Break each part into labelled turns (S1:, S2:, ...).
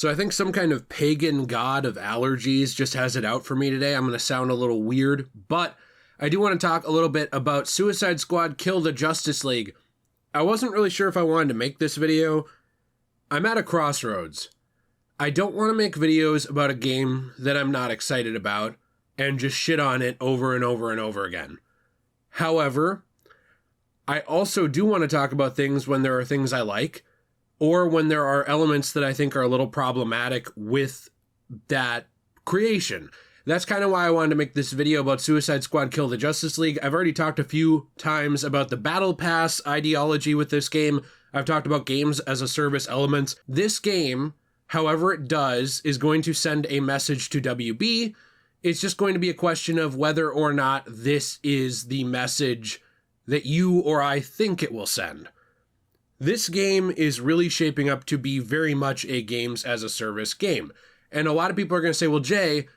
S1: So I think some kind of pagan god of allergies just has it out for me today. I'm going to sound a little weird, but I do want to talk a little bit about Suicide Squad Kill the Justice League. I wasn't really sure if I wanted to make this video. I'm at a crossroads. I don't want to make videos about a game that I'm not excited about and just shit on it over and over and over again. However, I also do want to talk about things when there are things I like, or when there are elements that I think are a little problematic with that creation. That's kind of why I wanted to make this video about Suicide Squad Kill the Justice League. I've already talked a few times about the Battle Pass ideology with this game. I've talked about games as a service elements. This game, however it does, is going to send a message to WB. It's just going to be a question of whether or not this is the message that you or I think it will send. This game is really shaping up to be very much a games as a service game. And a lot of people are going to say, well, Jay,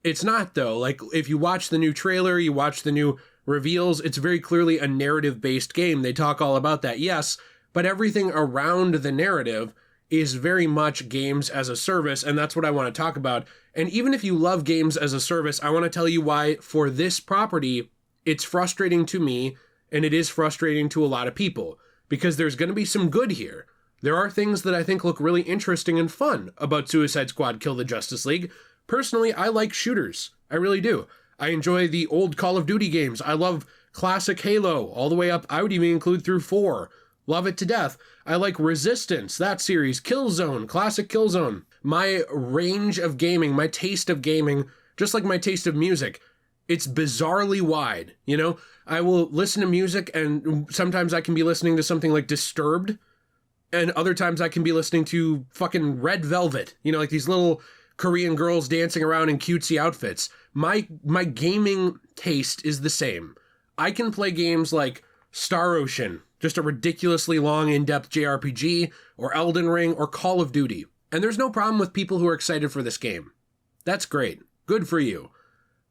S1: it's not though. Like, if you watch the new trailer, you watch the new reveals, it's very clearly a narrative-based game. They talk all about that, yes, but everything around the narrative is very much games as a service, and that's what I want to talk about. And even if you love games as a service, I want to tell you why, for this property, it's frustrating to me, and it is frustrating to a lot of people. Because there's going to be some good here. There are things that I think look really interesting and fun about Suicide Squad Kill the Justice League. Personally, I like shooters. I really do. I enjoy the old Call of Duty games. I love classic Halo, all the way up. I would even include through 4. Love it to death. I like Resistance, that series, Killzone, classic Killzone. My range of gaming, my taste of gaming, just like my taste of music, it's bizarrely wide, you know? I will listen to music, and sometimes I can be listening to something like Disturbed, and other times I can be listening to fucking Red Velvet, you know, like these little Korean girls dancing around in cutesy outfits. My gaming taste is the same. I can play games like Star Ocean, just a ridiculously long, in-depth JRPG, or Elden Ring, or Call of Duty. And there's no problem with people who are excited for this game. That's great. Good for you.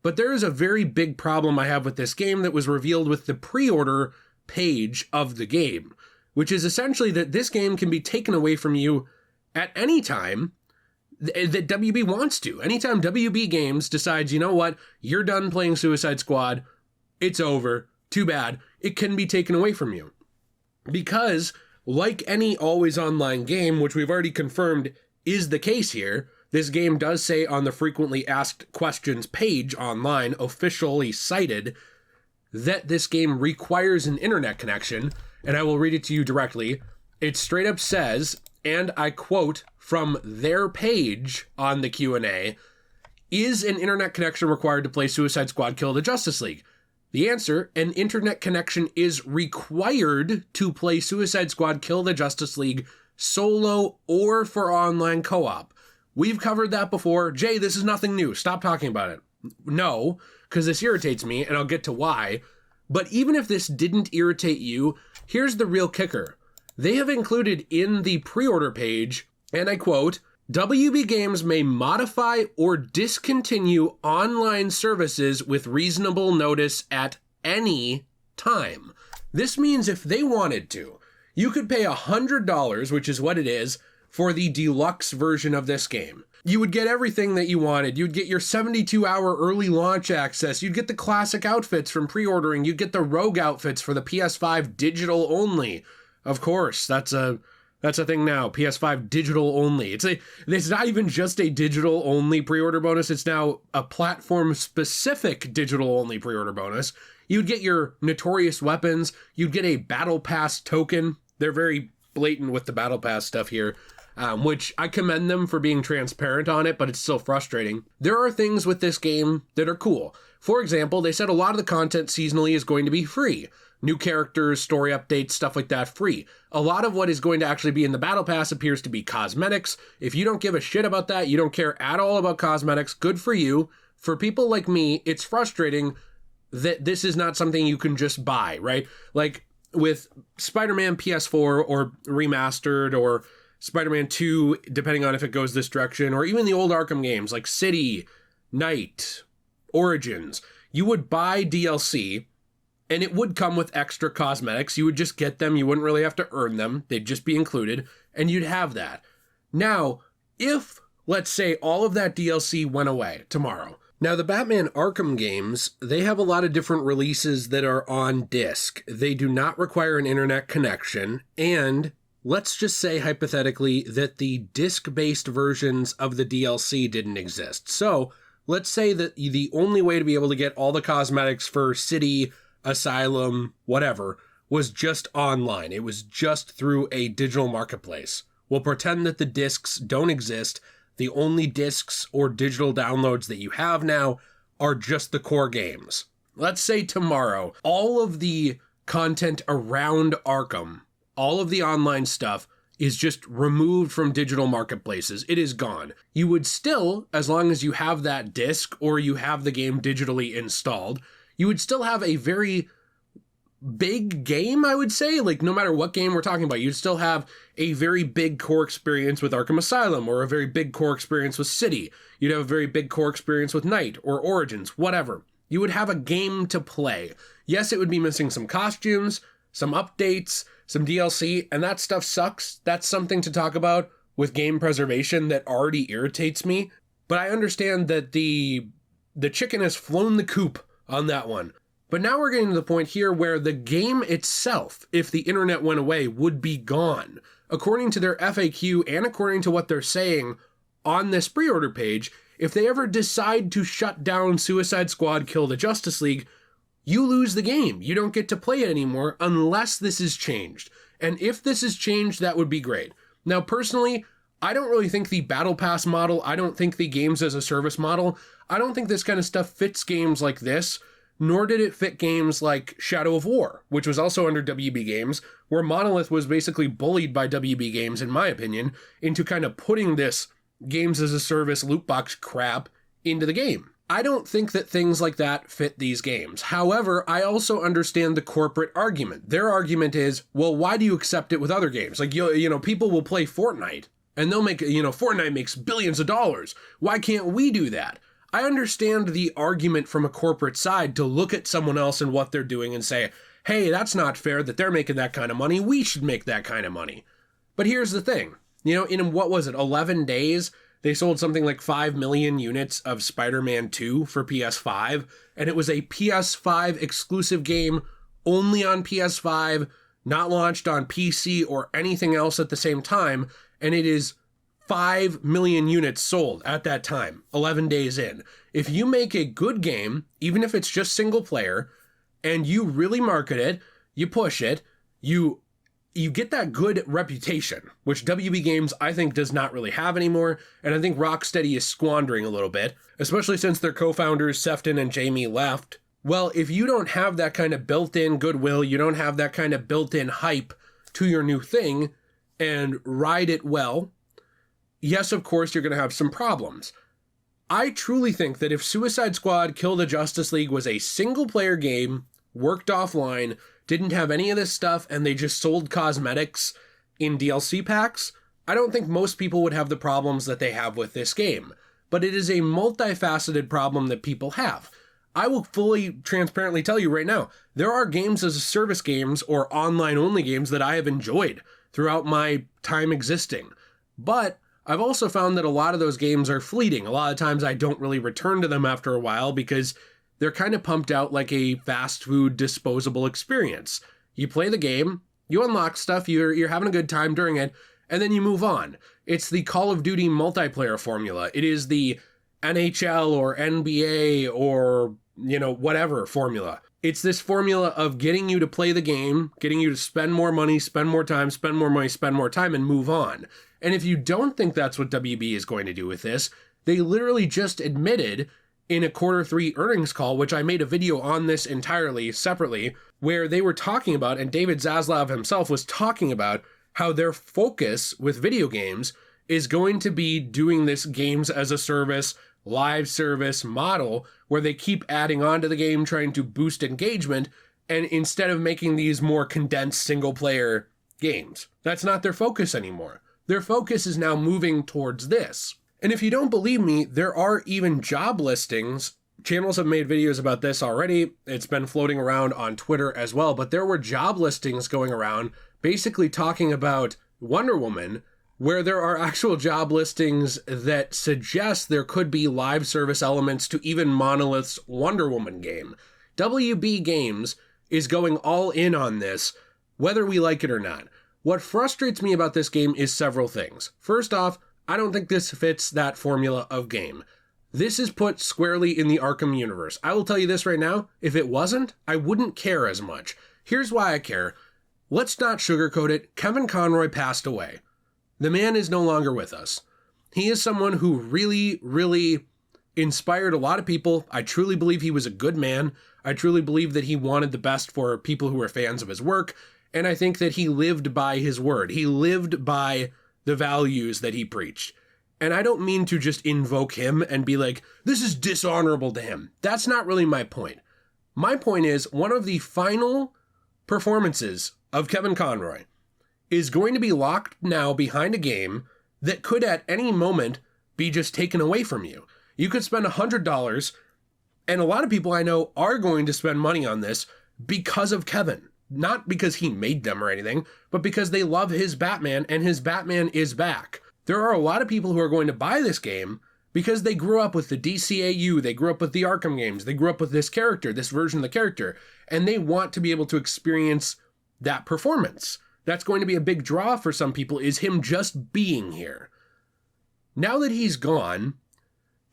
S1: But there is a very big problem I have with this game that was revealed with the pre-order page of the game, which is essentially that this game can be taken away from you at any time that WB wants to. Anytime WB Games decides, you know what, you're done playing Suicide Squad, it's over, too bad, it can be taken away from you. Because, like any always online game, which we've already confirmed is the case here, this game does say on the frequently asked questions page online, officially cited, that this game requires an internet connection, and I will read it to you directly. It straight up says, and I quote from their page on the Q&A, is an internet connection required to play Suicide Squad Kill the Justice League? The answer, an internet connection is required to play Suicide Squad Kill the Justice League solo or for online co-op. We've covered that before. Jay, this is nothing new. Stop talking about it. No, because this irritates me, and I'll get to why. But even if this didn't irritate you, here's the real kicker. They have included in the pre-order page, and I quote, WB Games may modify or discontinue online services with reasonable notice at any time. This means if they wanted to, you could pay $100, which is what it is, for the deluxe version of this game. You would get everything that you wanted. You'd get your 72-hour early launch access. You'd get the classic outfits from pre-ordering. You'd get the Rogue outfits for the PS5 digital only. Of course, that's a thing now. PS5 digital only. It's not even just a digital only pre-order bonus. It's now a platform specific digital only pre-order bonus. You'd get your notorious weapons. You'd get a Battle Pass token. They're very blatant with the Battle Pass stuff here. Which I commend them for being transparent on it, but it's still frustrating. There are things with this game that are cool. For example, they said a lot of the content seasonally is going to be free. New characters, story updates, stuff like that, free. A lot of what is going to actually be in the Battle Pass appears to be cosmetics. If you don't give a shit about that, you don't care at all about cosmetics, good for you. For people like me, it's frustrating that this is not something you can just buy, right? Like with Spider-Man PS4 or Remastered or Spider-Man 2, depending on if it goes this direction, or even the old Arkham games like City, Night, Origins, you would buy DLC and it would come with extra cosmetics. You would just get them. You wouldn't really have to earn them. They'd just be included and you'd have that. Now, if let's say all of that DLC went away tomorrow. Now, the Batman Arkham games, they have a lot of different releases that are on disc. They do not require an internet connection, and let's just say hypothetically that the disc-based versions of the DLC didn't exist. So, let's say that the only way to be able to get all the cosmetics for City, Asylum, whatever, was just online. It was just through a digital marketplace. We'll pretend that the discs don't exist. The only discs or digital downloads that you have now are just the core games. Let's say tomorrow, all of the content around Arkham, all of the online stuff is just removed from digital marketplaces. It is gone. You would still, as long as you have that disc or you have the game digitally installed, you would still have a very big game, I would say. Like, no matter what game we're talking about, you'd still have a very big core experience with Arkham Asylum, or a very big core experience with City. You'd have a very big core experience with Knight or Origins, whatever. You would have a game to play. Yes, it would be missing some costumes, some updates, some DLC, and that stuff sucks. That's something to talk about with game preservation that already irritates me. But I understand that the chicken has flown the coop on that one. But now we're getting to the point here where the game itself, if the internet went away, would be gone. According to their FAQ and according to what they're saying on this pre-order page, if they ever decide to shut down Suicide Squad Kill the Justice League, you lose the game. You don't get to play it anymore unless this is changed. And if this is changed, that would be great. Now, personally, I don't really think the Battle Pass model, I don't think the games as a service model, I don't think this kind of stuff fits games like this, nor did it fit games like Shadow of War, which was also under WB Games, where Monolith was basically bullied by WB Games, in my opinion, into kind of putting this games as a service loot box crap into the game. I don't think that things like that fit these games. However, I also understand the corporate argument. Their argument is, well, why do you accept it with other games? Like, you know, people will play Fortnite, and they'll make, Fortnite makes billions of dollars. Why can't we do that? I understand the argument from a corporate side to look at someone else and what they're doing and say, hey, that's not fair that they're making that kind of money. We should make that kind of money. But here's the thing. In what was it, 11 days, they sold something like 5 million units of Spider-Man 2 for PS5, and it was a PS5 exclusive game only on PS5, not launched on PC or anything else at the same time, and it is 5 million units sold at that time, 11 days in. If you make a good game, even if it's just single player, and you really market it, you push it, you get that good reputation, which WB Games, I think, does not really have anymore, and I think Rocksteady is squandering a little bit, especially since their co-founders, Sefton and Jamie, left. Well, if you don't have that kind of built-in goodwill, you don't have that kind of built-in hype to your new thing, and ride it well, yes, of course, you're going to have some problems. I truly think that if Suicide Squad Kill the Justice League was a single-player game, worked offline, didn't have any of this stuff, and they just sold cosmetics in DLC packs, I don't think most people would have the problems that they have with this game. But it is a multifaceted problem that people have. I will fully transparently tell you right now, there are games as a service games or online-only games that I have enjoyed throughout my time existing. But I've also found that a lot of those games are fleeting. A lot of times I don't really return to them after a while because they're kind of pumped out like a fast food disposable experience. You play the game, you unlock stuff, you're having a good time during it, and then you move on. It's the Call of Duty multiplayer formula. It is the NHL or NBA or, whatever formula. It's this formula of getting you to play the game, getting you to spend more money, spend more time, spend more money, spend more time, and move on. And if you don't think that's what WB is going to do with this, they literally just admitted in a Q3 earnings call, which I made a video on this entirely separately, where they were talking about, and David Zaslav himself was talking about, how their focus with video games is going to be doing this games as a service, live service model, where they keep adding on to the game, trying to boost engagement, and instead of making these more condensed single-player games. That's not their focus anymore. Their focus is now moving towards this. And if you don't believe me, there are even job listings. Channels have made videos about this already. It's been floating around on Twitter as well, but there were job listings going around basically talking about Wonder Woman where there are actual job listings that suggest there could be live service elements to even Monolith's Wonder Woman game. WB Games is going all in on this, whether we like it or not. What frustrates me about this game is several things. First off, I don't think this fits that formula of game. This is put squarely in the Arkham universe. I will tell you this right now, if it wasn't, I wouldn't care as much. Here's why I care. Let's not sugarcoat it. Kevin Conroy passed away. The man is no longer with us. He is someone who really, really inspired a lot of people. I truly believe he was a good man. I truly believe that he wanted the best for people who were fans of his work. And I think that he lived by his word. He lived by the values that he preached. And I don't mean to just invoke him and be like, this is dishonorable to him. That's not really my point. My point is, one of the final performances of Kevin Conroy is going to be locked now behind a game that could at any moment be just taken away from you. You could spend $100, and a lot of people I know are going to spend money on this because of Kevin. Not because he made them or anything, but because they love his Batman, and his Batman is back. There are a lot of people who are going to buy this game because they grew up with the DCAU, they grew up with the Arkham games, they grew up with this character, this version of the character, and they want to be able to experience that performance. That's going to be a big draw for some people, is him just being here. Now that he's gone,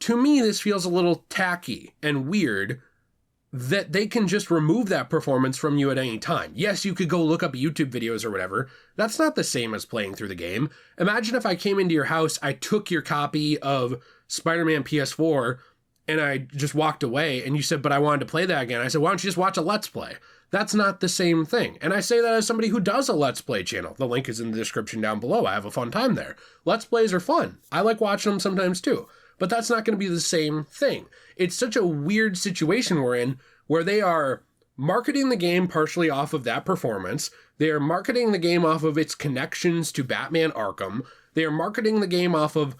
S1: to me this feels a little tacky and weird that they can just remove that performance from you at any time. Yes, you could go look up YouTube videos or whatever. That's not the same as playing through the game. Imagine if I came into your house, I took your copy of Spider-Man PS4, and I just walked away, and you said, but I wanted to play that again. I said, why don't you just watch a Let's Play? That's not the same thing. And I say that as somebody who does a Let's Play channel. The link is in the description down below. I have a fun time there. Let's Plays are fun. I like watching them sometimes too. But that's not going to be the same thing. It's such a weird situation we're in where they are marketing the game partially off of that performance. They are marketing the game off of its connections to Batman Arkham. They are marketing the game off of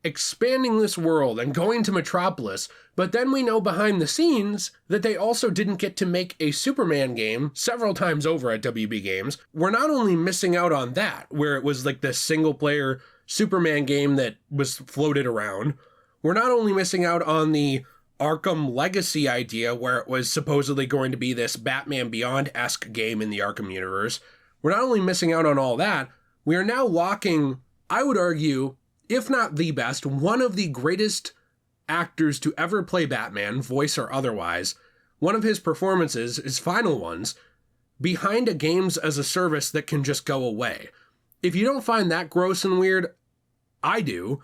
S1: expanding this world and going to Metropolis. But then we know behind the scenes that they also didn't get to make a Superman game several times over at WB Games. We're not only missing out on that, where it was like the single player Superman game that was floated around. We're not only missing out on the Arkham Legacy idea, where it was supposedly going to be this Batman Beyond-esque game in the Arkham universe. We're not only missing out on all that, we are now locking, I would argue, if not the best, one of the greatest actors to ever play Batman, voice or otherwise, one of his performances, his final ones, behind a games as a service that can just go away. If you don't find that gross and weird, I do.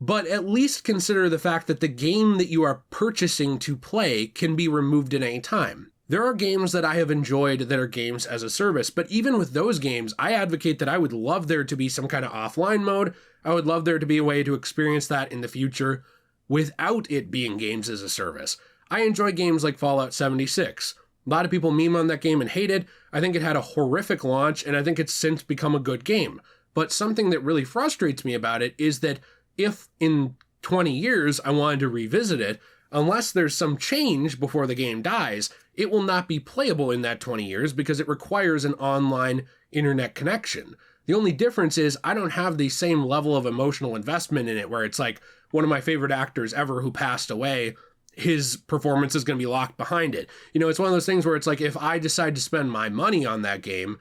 S1: But at least consider the fact that the game that you are purchasing to play can be removed at any time. There are games that I have enjoyed that are games as a service, but even with those games, I advocate that I would love there to be some kind of offline mode. I would love there to be a way to experience that in the future without it being games as a service. I enjoy games like Fallout 76. A lot of people meme on that game and hate it. I think it had a horrific launch, and I think it's since become a good game. But something that really frustrates me about it is that if in 20 years I wanted to revisit it, unless there's some change before the game dies, it will not be playable in that 20 years because it requires an online internet connection. The only difference is I don't have the same level of emotional investment in it where it's like one of my favorite actors ever who passed away, his performance is going to be locked behind it. You know, it's one of those things where it's like if I decide to spend my money on that game,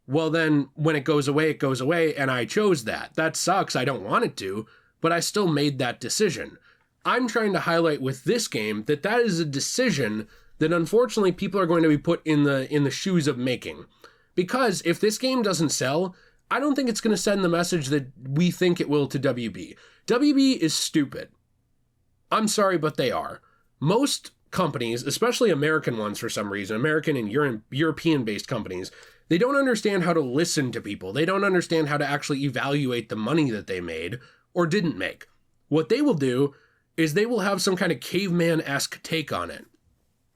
S1: well then when it goes away, and I chose that. That sucks, I don't want it to, but I still made that decision. I'm trying to highlight with this game that that is a decision that unfortunately people are going to be put in the shoes of making. Because if this game doesn't sell, I don't think it's going to send the message that we think it will to WB. WB is stupid. I'm sorry, but they are. Most companies, especially American ones for some reason, American and European-based companies, they don't understand how to listen to people. They don't understand how to actually evaluate the money that they made or didn't make. What they will do is they will have some kind of caveman-esque take on it.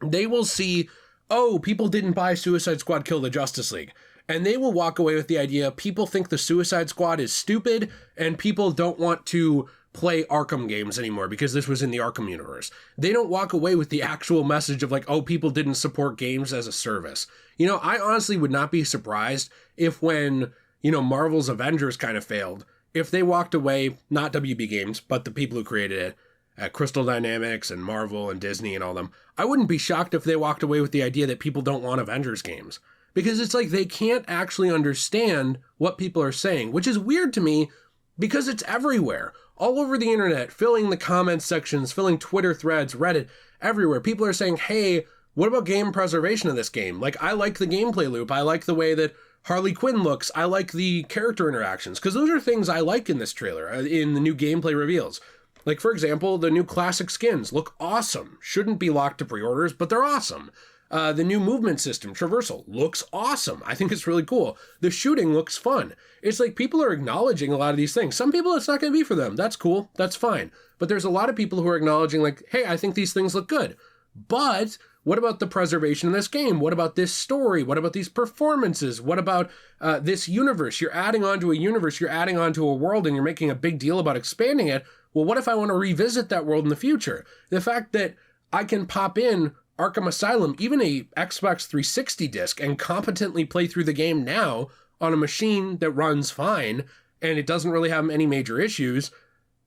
S1: They will see, oh, people didn't buy Suicide Squad Kill the Justice League. And they will walk away with the idea people think the Suicide Squad is stupid and people don't want to play Arkham games anymore because this was in the Arkham universe. They don't walk away with the actual message of like, oh, people didn't support games as a service. You know, I honestly would not be surprised if when, you know, Marvel's Avengers kind of failed if they walked away, not WB Games, but the people who created it, at Crystal Dynamics and Marvel and Disney and all them, I wouldn't be shocked if they walked away with the idea that people don't want Avengers games. Because it's like they can't actually understand what people are saying, which is weird to me because it's everywhere. All over the internet, filling the comments sections, filling Twitter threads, Reddit, everywhere. People are saying, hey, what about game preservation of this game? Like, I like the gameplay loop. I like the way that Harley Quinn looks. I like the character interactions. Because those are things I like in this trailer, in the new gameplay reveals. Like, for example, the new classic skins look awesome. Shouldn't be locked to pre-orders, but they're awesome. The new movement system, traversal, looks awesome. I think it's really cool. The shooting looks fun. It's like people are acknowledging a lot of these things. Some people, it's not going to be for them. That's cool. That's fine. But there's a lot of people who are acknowledging like, hey, I think these things look good. But what about the preservation of this game? What about this story? What about these performances? What about this universe? You're adding on to a universe. You're adding on to a world and you're making a big deal about expanding it. Well, what if I want to revisit that world in the future? The fact that I can pop in Arkham Asylum, even a Xbox 360 disc, and competently play through the game now on a machine that runs fine and it doesn't really have any major issues,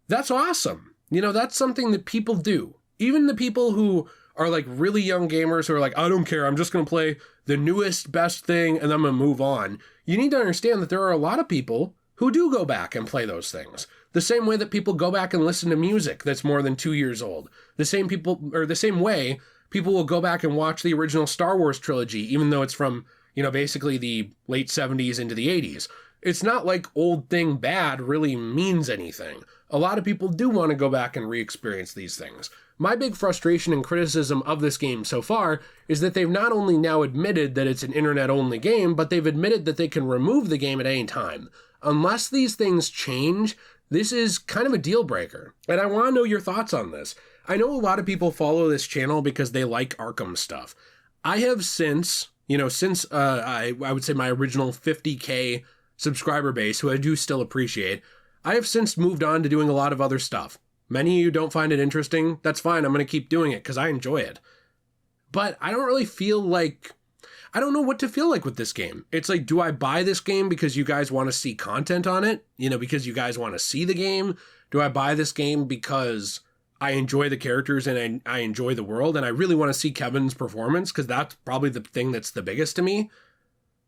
S1: that's awesome. You know, that's something that people do. Even the people who are like really young gamers who are like, I don't care, I'm just going to play the newest, best thing and then I'm going to move on. You need to understand that there are a lot of people who do go back and play those things. The same way that people go back and listen to music that's more than 2 years old. The same way people will go back and watch the original Star Wars trilogy, even though it's from, you know, basically the late 70s into the 80s. It's not like old thing bad really means anything. A lot of people do want to go back and re-experience these things. My big frustration and criticism of this game so far is that they've not only now admitted that it's an internet-only game, but they've admitted that they can remove the game at any time. Unless these things change, this is kind of a deal breaker. And I want to know your thoughts on this. I know a lot of people follow this channel because they like Arkham stuff. I have since I would say my original 50K subscriber base, who I do still appreciate, I have since moved on to doing a lot of other stuff. Many of you don't find it interesting. That's fine. I'm going to keep doing it because I enjoy it. But I don't really feel like, I don't know what to feel like with this game. It's like, do I buy this game because you guys want to see content on it? You know, because you guys want to see the game? Do I buy this game because I enjoy the characters and I enjoy the world and I really want to see Kevin's performance because that's probably the thing that's the biggest to me?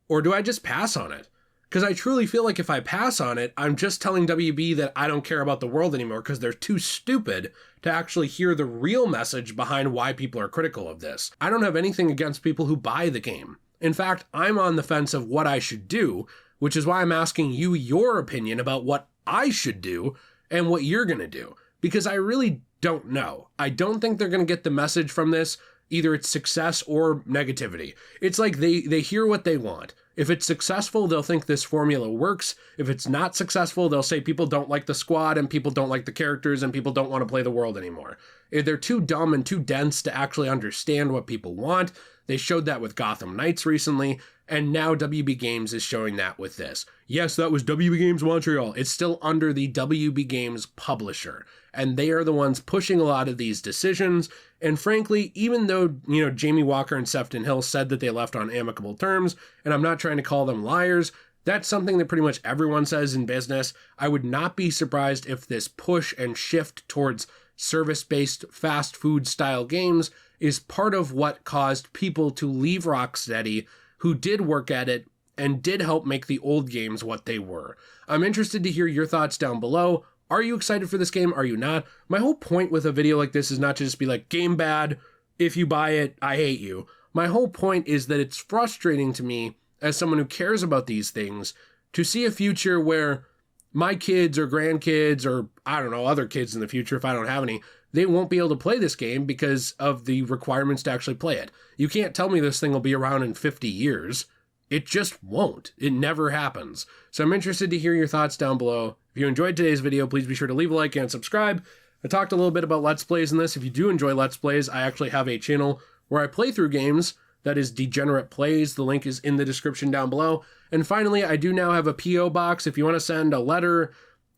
S1: Or do I just pass on it? Because I truly feel like if I pass on it, I'm just telling WB that I don't care about the world anymore because they're too stupid to actually hear the real message behind why people are critical of this. I don't have anything against people who buy the game. In fact, I'm on the fence of what I should do, which is why I'm asking you your opinion about what I should do and what you're going to do. Because I really don't know. I don't think they're going to get the message from this. Either it's success or negativity. It's like they hear what they want. If it's successful, they'll think this formula works. If it's not successful, they'll say people don't like the squad and people don't like the characters and people don't want to play the world anymore. They're too dumb and too dense to actually understand what people want. They showed that with Gotham Knights recently, and now WB Games is showing that with this. Yes, that was WB Games Montreal. It's still under the WB Games publisher, and they are the ones pushing a lot of these decisions. And frankly, even though, you know, Jamie Walker and Sefton Hill said that they left on amicable terms, and I'm not trying to call them liars, that's something that pretty much everyone says in business. I would not be surprised if this push and shift towards service-based fast food style games is part of what caused people to leave Rocksteady who did work at it and did help make the old games what they were. I'm interested to hear your thoughts down below. Are you excited for this game? Are you not? My whole point with a video like this is not to just be like, game bad, if you buy it, I hate you. My whole point is that it's frustrating to me as someone who cares about these things to see a future where my kids or grandkids or, I don't know, other kids in the future, if I don't have any, they won't be able to play this game because of the requirements to actually play it. You can't tell me this thing will be around in 50 years. It just won't. It never happens. So I'm interested to hear your thoughts down below. If you enjoyed today's video, please be sure to leave a like and subscribe. I talked a little bit about Let's Plays in this. If you do enjoy Let's Plays, I actually have a channel where I play through games. That is Degenerate Plays. The link is in the description down below. And finally, I do now have a P.O. box. If you want to send a letter,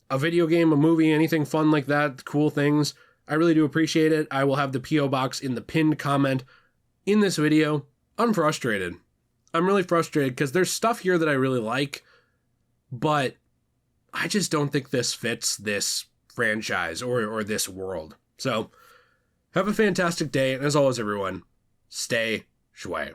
S1: a video game, a movie, anything fun like that, cool things, I really do appreciate it. I will have the P.O. box in the pinned comment in this video. I'm frustrated. I'm really frustrated because there's stuff here that I really like, but I just don't think this fits this franchise or this world. So, have a fantastic day, and as always, everyone, stay shui.